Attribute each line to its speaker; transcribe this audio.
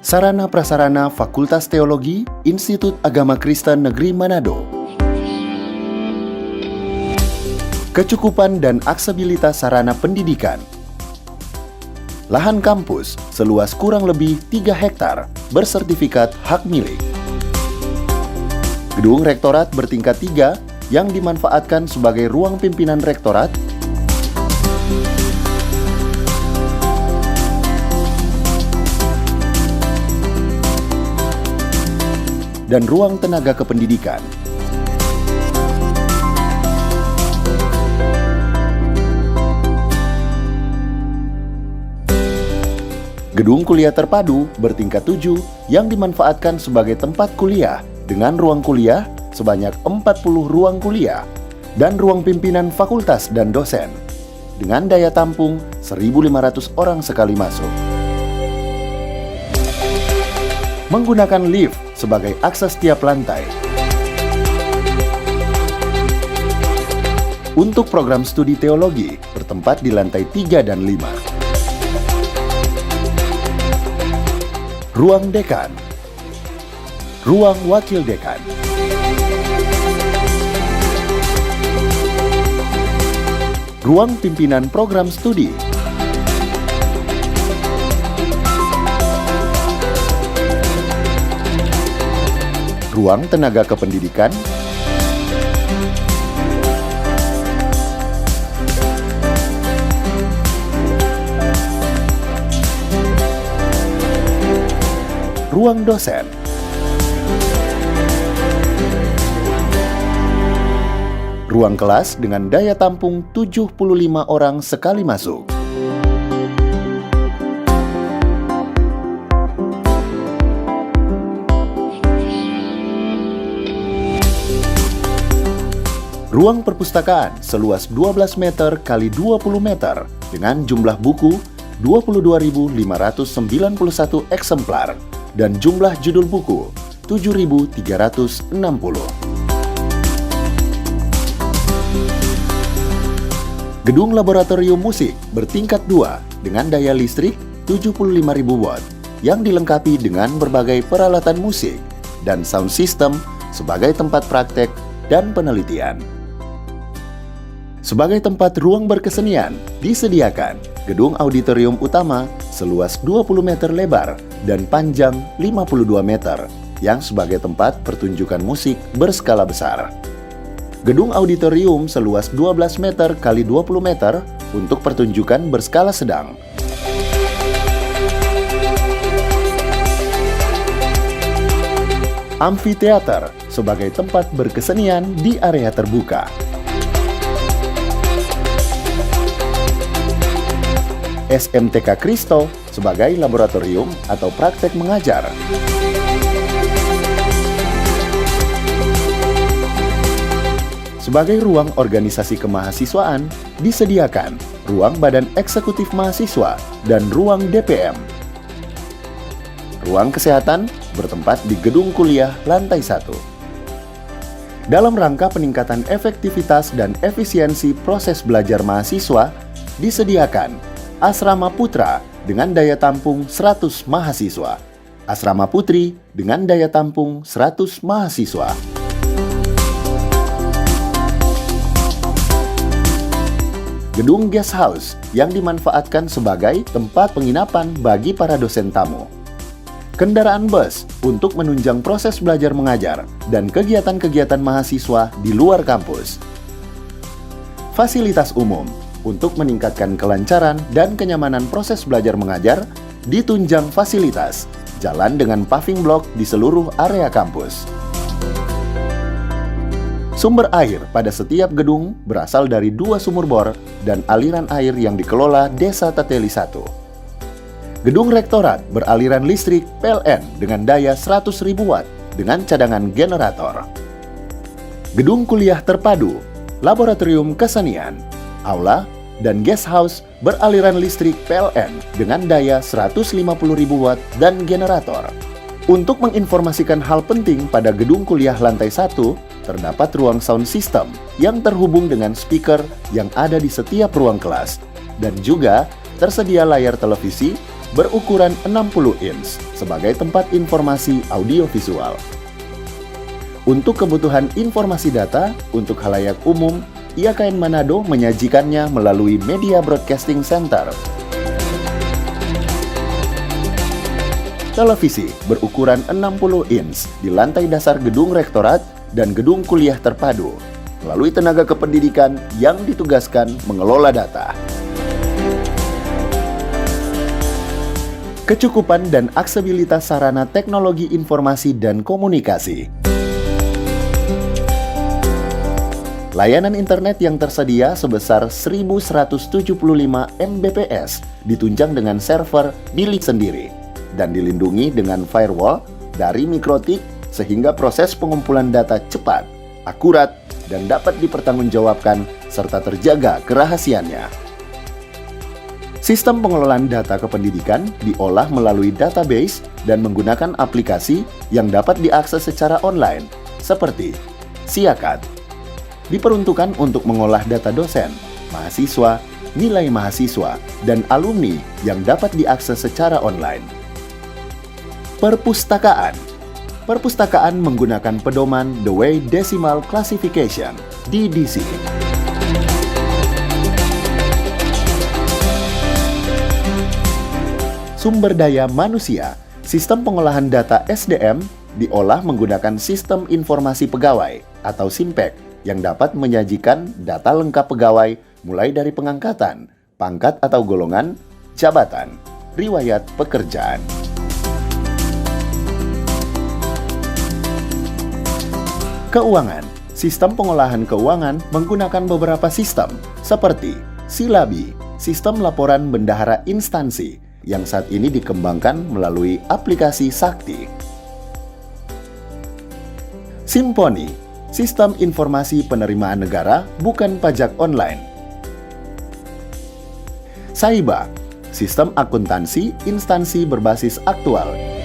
Speaker 1: Sarana Prasarana Fakultas Teologi, Institut Agama Kristen Negeri Manado. Kecukupan dan aksesibilitas sarana pendidikan. Lahan kampus seluas kurang lebih 3 hektar bersertifikat hak milik. Gedung rektorat bertingkat 3 yang dimanfaatkan sebagai ruang pimpinan rektorat, dan ruang tenaga kependidikan. Gedung kuliah terpadu bertingkat 7 yang dimanfaatkan sebagai tempat kuliah dengan ruang kuliah sebanyak 40 ruang kuliah dan ruang pimpinan fakultas dan dosen dengan daya tampung 1.500 orang sekali masuk. Menggunakan lift sebagai akses tiap lantai. Untuk program studi teologi bertempat di lantai 3 dan 5. Ruang dekan. Ruang wakil dekan. Ruang pimpinan program studi. Ruang tenaga kependidikan, ruang dosen, ruang kelas dengan daya tampung 75 orang sekali masuk. Ruang perpustakaan seluas 12 meter x 20 meter dengan jumlah buku 22.591 eksemplar dan jumlah judul buku 7.360. Gedung laboratorium musik bertingkat 2 dengan daya listrik 75.000 watt yang dilengkapi dengan berbagai peralatan musik dan sound system sebagai tempat praktek dan penelitian. Sebagai tempat ruang berkesenian, disediakan gedung auditorium utama seluas 20 meter lebar dan panjang 52 meter yang sebagai tempat pertunjukan musik berskala besar. Gedung auditorium seluas 12 meter x 20 meter untuk pertunjukan berskala sedang. Amfiteater sebagai tempat berkesenian di area terbuka. SMTK Kristo sebagai laboratorium atau praktek mengajar. Sebagai ruang organisasi kemahasiswaan, disediakan ruang Badan Eksekutif Mahasiswa dan ruang DPM. Ruang kesehatan bertempat di gedung kuliah lantai 1. Dalam rangka peningkatan efektivitas dan efisiensi proses belajar mahasiswa, disediakan Asrama Putra dengan daya tampung 100 mahasiswa. Asrama Putri dengan daya tampung 100 mahasiswa. Gedung guest house yang dimanfaatkan sebagai tempat penginapan bagi para dosen tamu. Kendaraan bus untuk menunjang proses belajar mengajar dan kegiatan-kegiatan mahasiswa di luar kampus. Fasilitas umum untuk meningkatkan kelancaran dan kenyamanan proses belajar mengajar, ditunjang fasilitas jalan dengan paving block di seluruh area kampus. Sumber air pada setiap gedung berasal dari 2 sumur bor dan aliran air yang dikelola Desa Teteli 1. Gedung rektorat beraliran listrik PLN dengan daya 100.000 watt dengan cadangan generator. Gedung kuliah terpadu, laboratorium kesenian, aula, dan guest house beraliran listrik PLN dengan daya 150.000 watt dan generator. Untuk menginformasikan hal penting pada gedung kuliah lantai 1, terdapat ruang sound system yang terhubung dengan speaker yang ada di setiap ruang kelas, dan juga tersedia layar televisi berukuran 60 inch sebagai tempat informasi audiovisual. Untuk kebutuhan informasi data untuk khalayak umum, IAKN Manado menyajikannya melalui Media Broadcasting Center. Televisi berukuran 60 inch di lantai dasar gedung rektorat dan gedung kuliah terpadu, melalui tenaga kependidikan yang ditugaskan mengelola data. Kecukupan dan aksesibilitas sarana teknologi informasi dan komunikasi. Layanan internet yang tersedia sebesar 1175 Mbps ditunjang dengan server milik sendiri dan dilindungi dengan firewall dari mikrotik sehingga proses pengumpulan data cepat, akurat, dan dapat dipertanggungjawabkan serta terjaga kerahasiaannya. Sistem pengelolaan data kependidikan diolah melalui database dan menggunakan aplikasi yang dapat diakses secara online seperti Siakat. Diperuntukkan untuk mengolah data dosen, mahasiswa, nilai mahasiswa, dan alumni yang dapat diakses secara online. Perpustakaan. Perpustakaan menggunakan pedoman Dewey Decimal Classification, DDC. Sumber daya manusia. Sistem pengolahan data SDM diolah menggunakan Sistem Informasi Pegawai atau SIMPEK yang dapat menyajikan data lengkap pegawai mulai dari pengangkatan, pangkat atau golongan, jabatan, riwayat pekerjaan. Keuangan. Sistem pengolahan keuangan menggunakan beberapa sistem seperti Silabi, sistem laporan bendahara instansi yang saat ini dikembangkan melalui aplikasi Sakti. Simponi, sistem informasi penerimaan negara bukan pajak online. Saiba, sistem akuntansi instansi berbasis aktual